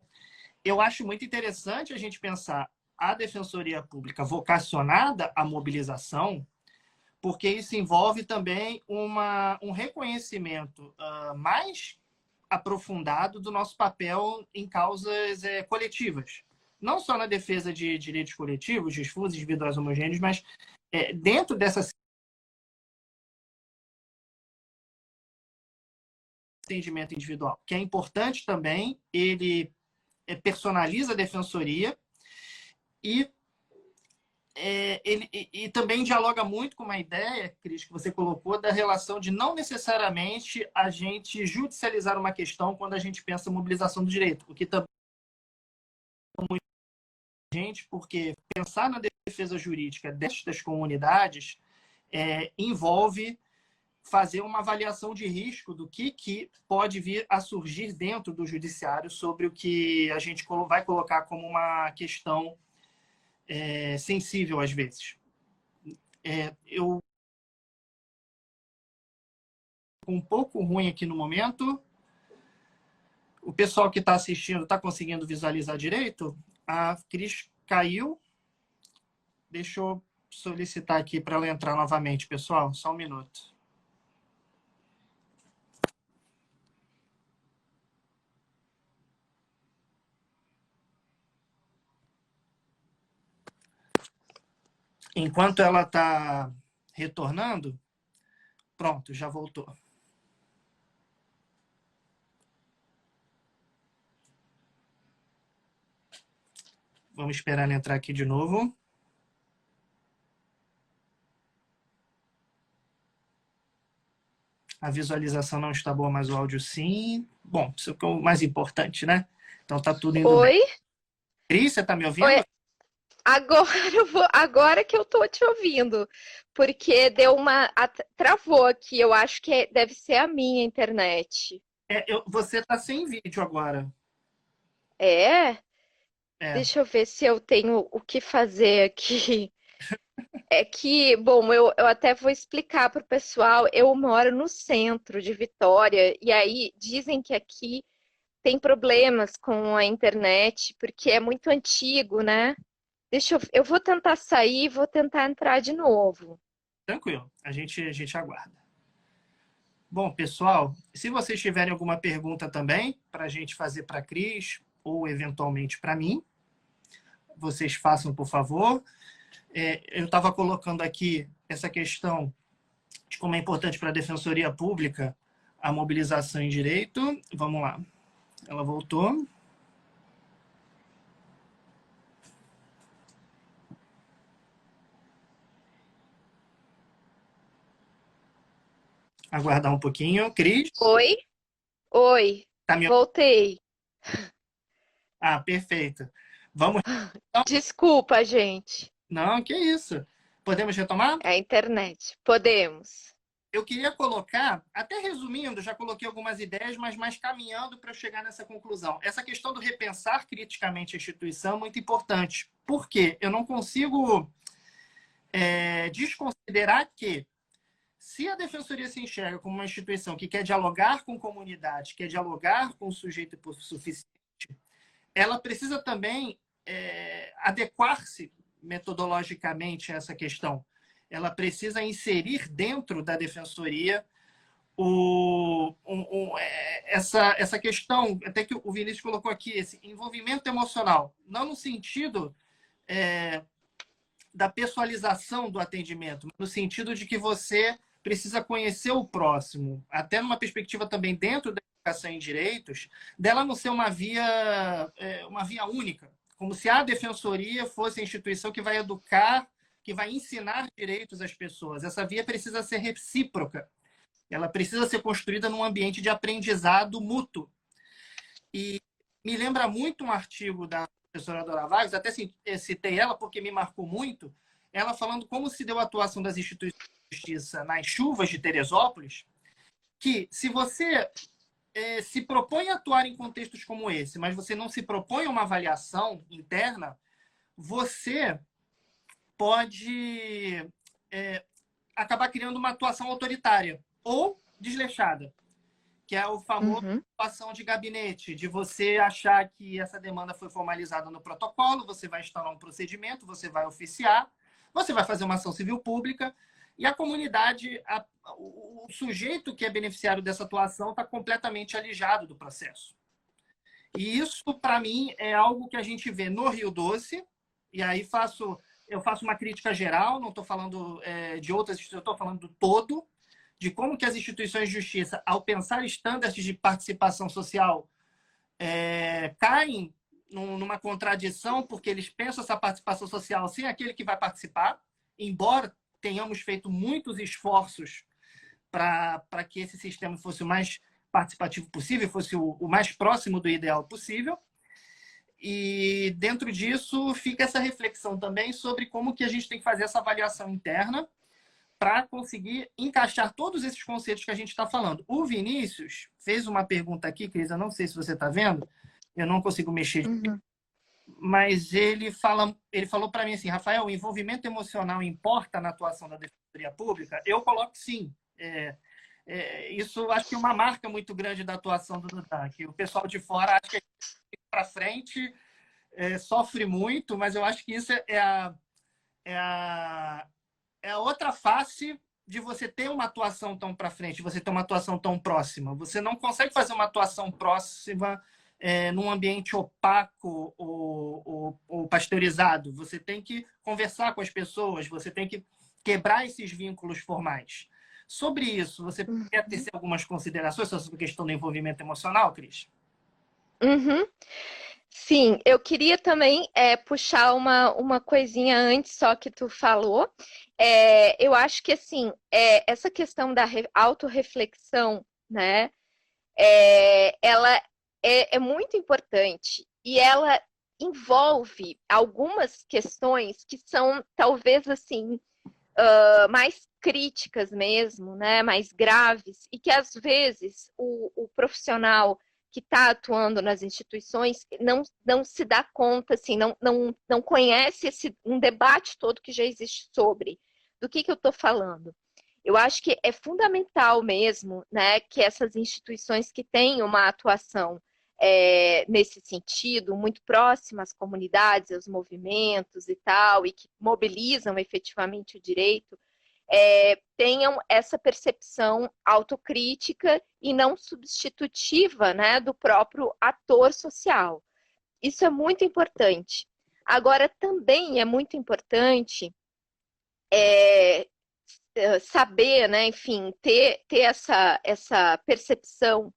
Eu acho muito interessante a gente pensar a Defensoria Pública vocacionada à mobilização, porque isso envolve também um reconhecimento mais aprofundado do nosso papel em causas coletivas. Não só na defesa de direitos coletivos, difusos, individuais homogêneos, mas dentro dessa atendimento individual, que é importante também, ele personaliza a defensoria e ele também dialoga muito com uma ideia, Cris, que você colocou, da relação de não necessariamente a gente judicializar uma questão quando a gente pensa em mobilização do direito, o que também é muito gente, porque pensar na defesa jurídica destas comunidades envolve fazer uma avaliação de risco do que pode vir a surgir dentro do judiciário sobre o que a gente vai colocar como uma questão sensível às vezes. Eu um pouco ruim aqui no momento. O pessoal que está assistindo está conseguindo visualizar direito? A Cris caiu. Deixa eu solicitar aqui para ela entrar novamente, pessoal. Só um minuto. Enquanto ela está retornando, pronto, já voltou. Vamos esperar ela entrar aqui de novo. A visualização não está boa, mas o áudio sim. Bom, isso é o mais importante, né? Então tá tudo indo bem. Cris, você está me ouvindo?
Oi. Agora que eu tô te ouvindo, porque travou aqui, eu acho que deve ser a minha internet.
Você está sem vídeo agora.
É? Deixa eu ver se eu tenho o que fazer aqui. É que, bom, eu até vou explicar para o pessoal. Eu moro no centro de Vitória, e aí dizem que aqui tem problemas com a internet, porque é muito antigo, né? Eu vou tentar sair e vou tentar entrar de novo.
Tranquilo, a gente aguarda. Bom, pessoal, se vocês tiverem alguma pergunta também para a gente fazer para a Cris ou eventualmente para mim, vocês façam, por favor. Eu estava colocando aqui essa questão de como é importante para a Defensoria Pública a mobilização em direito. Vamos lá. Ela voltou. Aguardar um pouquinho. Cris?
Oi,
Tá me...
voltei.
Ah, perfeito. Vamos.
Desculpa, gente.
Não, que isso. Podemos retomar?
É a internet. Podemos.
Eu queria colocar, até resumindo, já coloquei algumas ideias, mas mais caminhando para eu chegar nessa conclusão. Essa questão do repensar criticamente a instituição é muito importante. Por quê? Eu não consigo desconsiderar que, se a Defensoria se enxerga como uma instituição que quer dialogar com comunidade, quer dialogar com o sujeito suficiente, ela precisa também adequar-se metodologicamente a essa questão. ela precisa inserir dentro da defensoria essa questão, até que o Vinícius colocou aqui, esse envolvimento emocional, não no sentido da pessoalização do atendimento, no sentido de que você precisa conhecer o próximo, até numa perspectiva também dentro da educação em direitos, dela não ser uma via única, como se a defensoria fosse a instituição que vai educar, que vai ensinar direitos às pessoas. Essa via precisa ser recíproca. Ela precisa ser construída num ambiente de aprendizado mútuo. E me lembra muito um artigo da professora Dora Vargas, até citei ela porque me marcou muito, ela falando como se deu a atuação das instituições de justiça nas chuvas de Teresópolis, que se você se propõe a atuar em contextos como esse, mas você não se propõe a uma avaliação interna, você pode acabar criando uma atuação autoritária ou desleixada, que é o famoso atuação de gabinete, de você achar que essa demanda foi formalizada no protocolo, você vai instaurar um procedimento, você vai oficiar, você vai fazer uma ação civil pública, e a comunidade, o sujeito que é beneficiário dessa atuação está completamente alijado do processo. E isso, para mim, é algo que a gente vê no Rio Doce, e aí eu faço uma crítica geral, não estou falando de outras instituições, eu estou falando do todo, de como que as instituições de justiça, ao pensar estándares de participação social, caem numa contradição, porque eles pensam essa participação social sem aquele que vai participar, embora tenhamos feito muitos esforços para que esse sistema fosse o mais participativo possível, fosse o mais próximo do ideal possível. E dentro disso fica essa reflexão também sobre como que a gente tem que fazer essa avaliação interna para conseguir encaixar todos esses conceitos que a gente está falando. O Vinícius fez uma pergunta aqui, Cris, eu não sei se você está vendo, eu não consigo mexer, mas ele falou para mim assim, Rafael, o envolvimento emocional importa na atuação da Defensoria Pública? Eu coloco sim. Isso acho que é uma marca muito grande da atuação do Nutan, que o pessoal de fora acha que para frente sofre muito, mas eu acho que isso é a outra face de você ter uma atuação tão para frente, você ter uma atuação tão próxima. Você não consegue fazer uma atuação próxima num ambiente opaco ou pasteurizado. Você tem que conversar com as pessoas, você tem que quebrar esses vínculos formais. Sobre isso, você quer tecer algumas considerações sobre a questão do envolvimento emocional, Cris?
Sim, eu queria também puxar uma coisinha antes só que tu falou. Eu acho que assim, essa questão da autorreflexão, né, ela é muito importante e ela envolve algumas questões que são talvez assim mais críticas mesmo, né, mais graves, e que às vezes o profissional que está atuando nas instituições não se dá conta, assim, não conhece um debate todo que já existe sobre. Do que eu estou falando? Eu acho que é fundamental mesmo, né, que essas instituições que têm uma atuação nesse sentido, muito próximas às comunidades, aos movimentos e tal, e que mobilizam efetivamente o direito, tenham essa percepção autocrítica e não substitutiva, né, do próprio ator social. Isso é muito importante. Agora, também é muito importante saber, né, enfim, ter essa percepção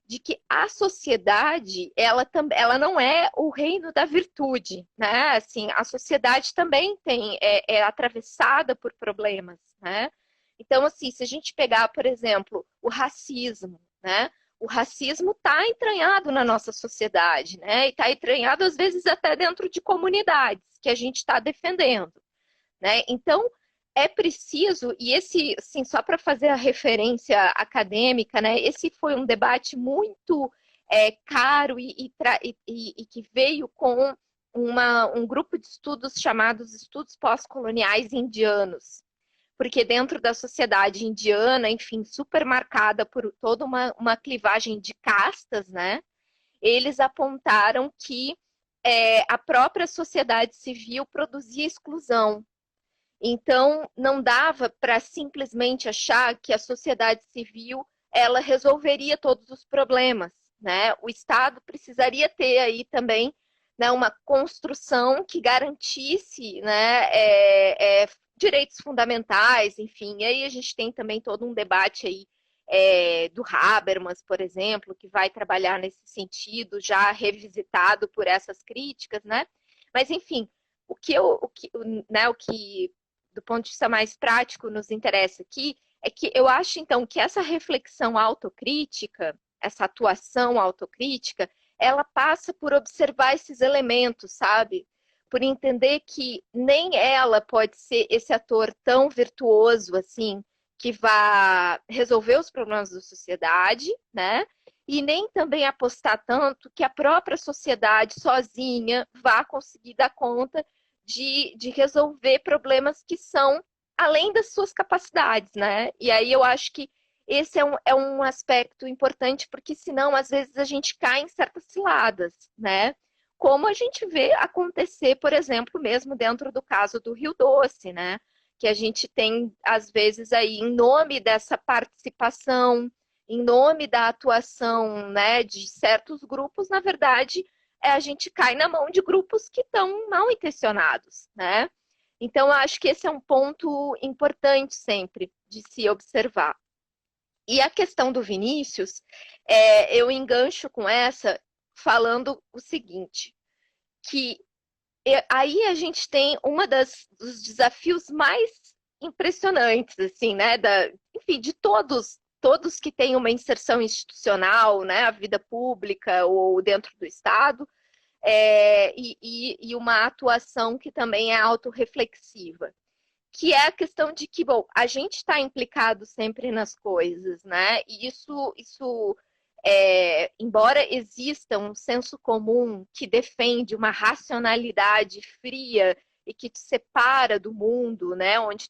de que a sociedade, ela não é o reino da virtude, né? Assim, a sociedade também é atravessada por problemas, né? Então, assim, se a gente pegar, por exemplo, o racismo, né? O racismo está entranhado na nossa sociedade, né? E está entranhado, às vezes, até dentro de comunidades que a gente está defendendo, né? Então, é preciso, e esse, assim, só para fazer a referência acadêmica, né, esse foi um debate muito caro e que veio com um grupo de estudos chamados estudos pós-coloniais indianos, porque dentro da sociedade indiana, enfim, super marcada por toda uma clivagem de castas, né, eles apontaram que a própria sociedade civil produzia exclusão. Então, não dava para simplesmente achar que a sociedade civil ela resolveria todos os problemas, né? O Estado precisaria ter aí também, né, uma construção que garantisse, né, direitos fundamentais, enfim. E aí a gente tem também todo um debate aí do Habermas, por exemplo, que vai trabalhar nesse sentido, já revisitado por essas críticas, né? Mas, enfim, o que do ponto de vista mais prático nos interessa aqui é que eu acho, então, que essa reflexão autocrítica, essa atuação autocrítica, ela passa por observar esses elementos, sabe? Por entender que nem ela pode ser esse ator tão virtuoso assim, que vai resolver os problemas da sociedade, né? E nem também apostar tanto que a própria sociedade sozinha vá conseguir dar conta de resolver problemas que são além das suas capacidades, né? E aí eu acho que esse é um aspecto importante, porque senão, às vezes, a gente cai em certas ciladas, né? Como a gente vê acontecer, por exemplo, mesmo dentro do caso do Rio Doce, né? Que a gente tem, às vezes, aí, em nome dessa participação, em nome da atuação, né, de certos grupos, na verdade, a gente cai na mão de grupos que estão mal intencionados, né? Então, eu acho que esse é um ponto importante sempre de se observar. E a questão do Vinícius, eu engancho com essa falando o seguinte, que aí a gente tem dos desafios mais impressionantes, assim, né? Enfim, de todos que têm uma inserção institucional, né? A vida pública ou dentro do Estado, e uma atuação que também é autorreflexiva, que é a questão de que, bom, a gente está implicado sempre nas coisas, né? E isso embora exista um senso comum que defende uma racionalidade fria e que te separa do mundo, né? Onde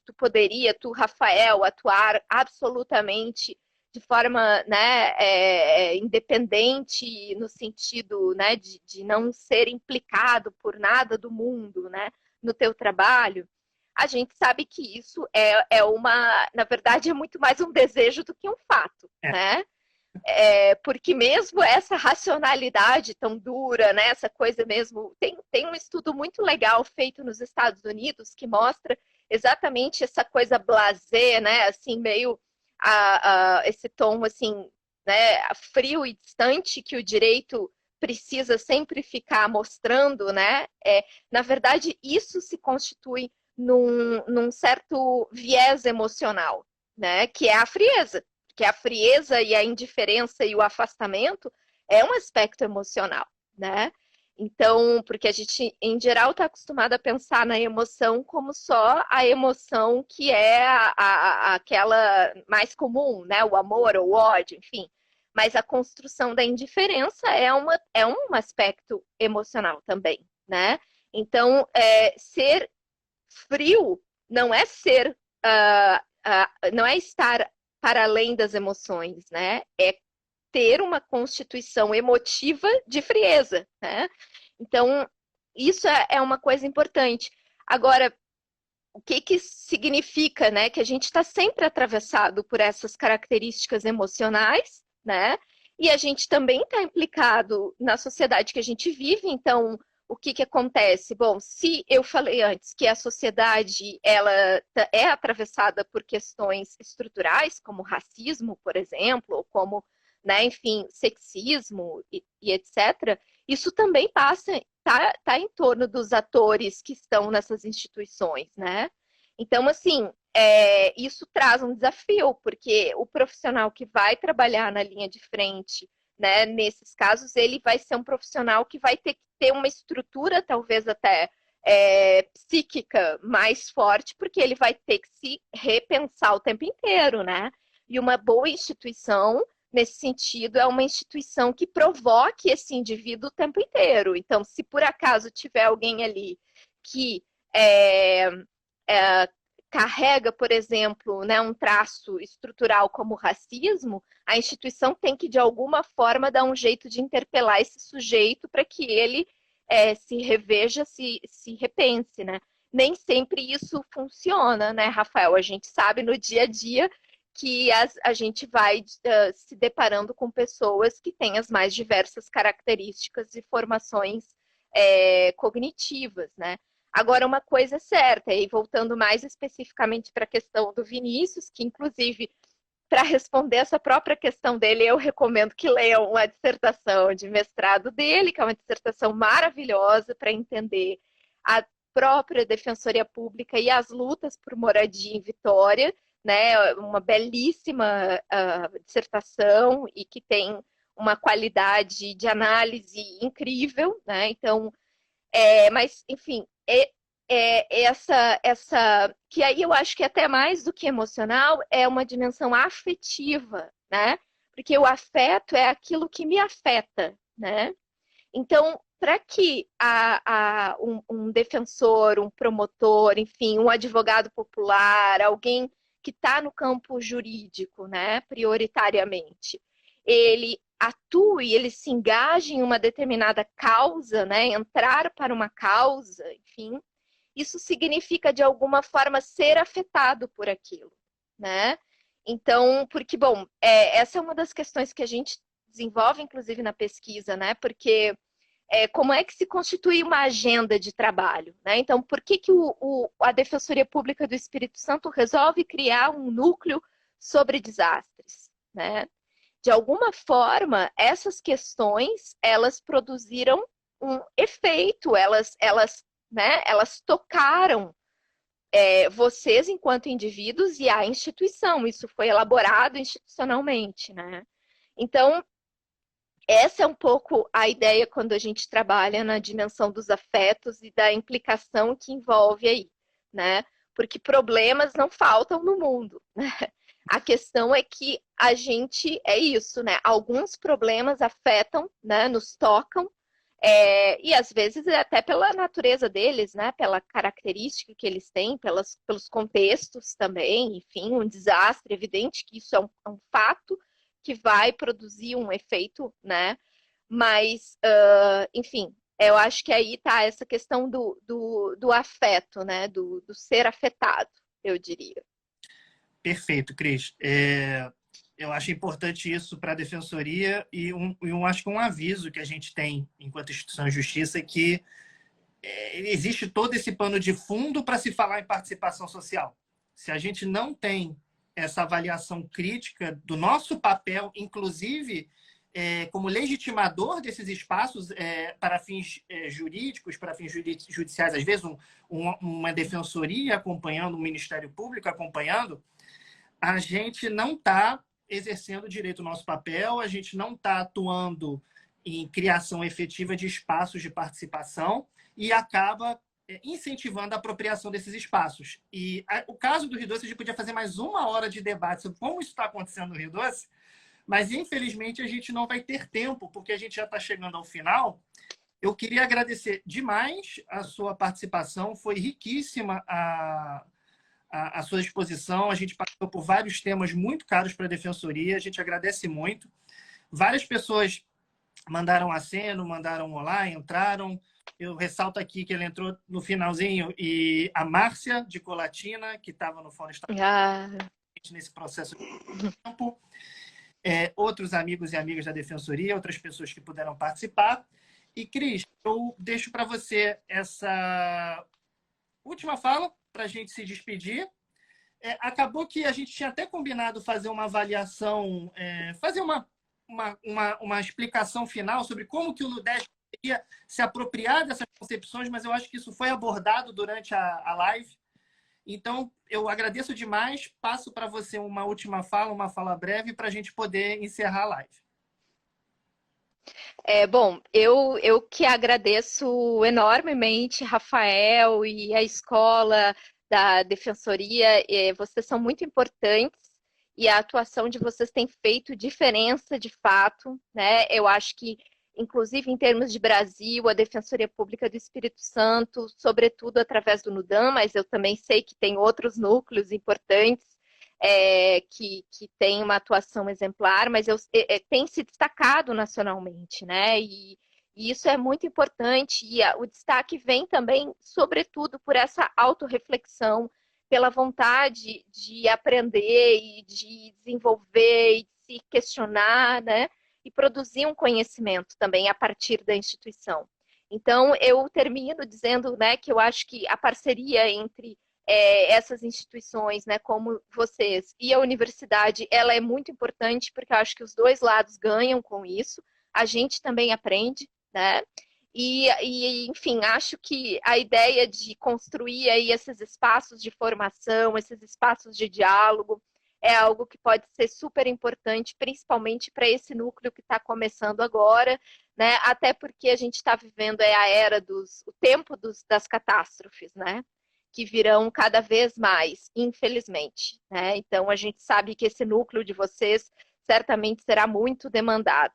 tu, Rafael, atuar absolutamente de forma, né, independente no sentido, né, de não ser implicado por nada do mundo, né, no teu trabalho. A gente sabe que isso na verdade, é muito mais um desejo do que um fato, né? Porque mesmo essa racionalidade tão dura, né, essa coisa mesmo, tem um estudo muito legal feito nos Estados Unidos que mostra exatamente essa coisa blasé, né, assim, meio esse tom, assim, né, frio e distante que o direito precisa sempre ficar mostrando, né, na verdade, isso se constitui num certo viés emocional, né, que é a frieza. Que a frieza e a indiferença e o afastamento é um aspecto emocional, né? Então, porque a gente, em geral, está acostumado a pensar na emoção como só a emoção que é aquela mais comum, né? O amor ou o ódio, enfim. Mas a construção da indiferença é um aspecto emocional também, né? Então, ser frio não é não é estar para além das emoções, né? É ter uma constituição emotiva de frieza, né? Então, isso é uma coisa importante. Agora, o que significa, né? Que a gente está sempre atravessado por essas características emocionais, né? E a gente também está implicado na sociedade que a gente vive, então o que acontece? Bom, se eu falei antes que a sociedade ela é atravessada por questões estruturais, como racismo, por exemplo, ou como, né, enfim, sexismo e etc., isso também tá em torno dos atores que estão nessas instituições, né? Então, assim, isso traz um desafio, porque o profissional que vai trabalhar na linha de frente, né, nesses casos, ele vai ser um profissional que vai ter que ter uma estrutura, talvez até psíquica mais forte, porque ele vai ter que se repensar o tempo inteiro, né? E uma boa instituição, nesse sentido, é uma instituição que provoque esse indivíduo o tempo inteiro. Então, se por acaso tiver alguém ali que carrega, por exemplo, né, um traço estrutural como o racismo, a instituição tem que, de alguma forma, dar um jeito de interpelar esse sujeito para que ele se reveja, se repense, né? nem sempre isso funciona, né, Rafael? A gente sabe no dia a dia que a gente vai se deparando com pessoas que têm as mais diversas características e formações cognitivas, né? Agora, uma coisa é certa, e voltando mais especificamente para a questão do Vinícius, que inclusive, para responder essa própria questão dele, eu recomendo que leiam a dissertação de mestrado dele, que é uma dissertação maravilhosa para entender a própria Defensoria Pública e as lutas por moradia em Vitória, né? Uma belíssima dissertação e que tem uma qualidade de análise incrível, né? Então, mas, enfim, essa que aí eu acho que até mais do que emocional é uma dimensão afetiva, né? Porque o afeto é aquilo que me afeta, né? Então, para que um defensor, um promotor, enfim, um advogado popular, alguém que está no campo jurídico, né, prioritariamente, ele atue, ele se engaje em uma determinada causa, né, entrar para uma causa, enfim, isso significa, de alguma forma, ser afetado por aquilo, né? Então, porque, bom, essa é uma das questões que a gente desenvolve, inclusive, na pesquisa, né? Porque como é que se constitui uma agenda de trabalho, né? Então, por que a Defensoria Pública do Espírito Santo resolve criar um núcleo sobre desastres, né? De alguma forma, essas questões, elas produziram um efeito, elas tocaram vocês enquanto indivíduos e a instituição. Isso foi elaborado institucionalmente, né? Então, essa é um pouco a ideia quando a gente trabalha na dimensão dos afetos e da implicação que envolve aí, né? Porque problemas não faltam no mundo, né? A questão é que a gente, é isso, né? Alguns problemas afetam, né? Nos tocam, e às vezes até pela natureza deles, né? Pela característica que eles têm, pelos contextos também, enfim, um desastre, evidente que isso é um fato que vai produzir um efeito, né? Mas, enfim, eu acho que aí está essa questão do afeto, né? Do ser afetado, eu diria.
Perfeito, Cris. Eu acho importante isso para a Defensoria e acho que um aviso que a gente tem enquanto instituição de justiça é que existe todo esse pano de fundo para se falar em participação social. Se a gente não tem essa avaliação crítica do nosso papel, inclusive como legitimador desses espaços para fins jurídicos, para fins judiciais, às vezes uma defensoria acompanhando, um Ministério Público acompanhando, a gente não está exercendo direito o nosso papel, a gente não está atuando em criação efetiva de espaços de participação e acaba incentivando a apropriação desses espaços. E o caso do Rio Doce, a gente podia fazer mais 1 hora de debate sobre como isso está acontecendo no Rio Doce, mas infelizmente a gente não vai ter tempo, porque a gente já está chegando ao final. Eu queria agradecer demais a sua participação, foi riquíssima a sua exposição. A gente passou por vários temas muito caros para a Defensoria, a gente agradece muito. Várias pessoas mandaram aceno, mandaram olá, entraram. Eu ressalto aqui que ele entrou no finalzinho, e a Márcia, de Colatina, que estava no Fórum Estadual nesse processo de tempo. Outros amigos e amigas da Defensoria, outras pessoas que puderam participar. E, Cris, eu deixo para você essa última fala para a gente se despedir. Acabou que a gente tinha até combinado fazer uma avaliação, fazer uma explicação final sobre como que o Ludesp poderia se apropriar dessas concepções, mas eu acho que isso foi abordado durante a live. Então, eu agradeço demais. Passo para você uma última fala, uma fala breve, para a gente poder encerrar a live.
Bom, eu que agradeço enormemente, Rafael, e a escola da Defensoria. Vocês são muito importantes e a atuação de vocês tem feito diferença de fato, né? Eu acho que, inclusive em termos de Brasil, a Defensoria Pública do Espírito Santo, sobretudo através do NUDAM, mas eu também sei que tem outros núcleos importantes que tem uma atuação exemplar, mas tem se destacado nacionalmente, né? E isso é muito importante, e o destaque vem também, sobretudo, por essa autorreflexão, pela vontade de aprender e de desenvolver e de se questionar, né? E produzir um conhecimento também a partir da instituição. Então, eu termino dizendo, né, que eu acho que a parceria entre essas instituições, né, como vocês e a universidade, ela é muito importante, porque eu acho que os dois lados ganham com isso. A gente também aprende, né? Enfim, acho que a ideia de construir aí esses espaços de formação, esses espaços de diálogo, é algo que pode ser super importante, principalmente para esse núcleo que está começando agora, né? Até porque a gente está vivendo a era o tempo das catástrofes, né? Que virão cada vez mais, infelizmente, né? Então a gente sabe que esse núcleo de vocês certamente será muito demandado.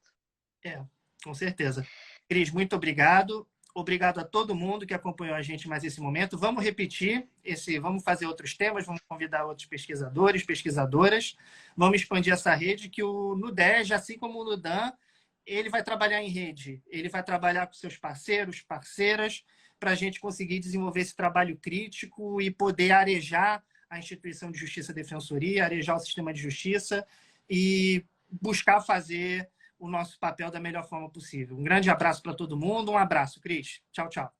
Com certeza. Cris, muito obrigado. Obrigado a todo mundo que acompanhou a gente mais esse momento. Vamos repetir vamos fazer outros temas, vamos convidar outros pesquisadores, pesquisadoras. Vamos expandir essa rede que o NUDES, assim como o NUDAM, ele vai trabalhar em rede. Ele vai trabalhar com seus parceiros, parceiras, para a gente conseguir desenvolver esse trabalho crítico e poder arejar a instituição de justiça e defensoria, arejar o sistema de justiça e buscar fazer o nosso papel da melhor forma possível. Um grande abraço para todo mundo. Um abraço, Cris. Tchau, tchau.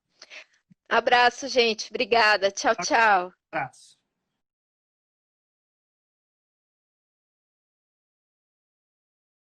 Abraço, gente. Obrigada. Tchau, tchau.
Abraço.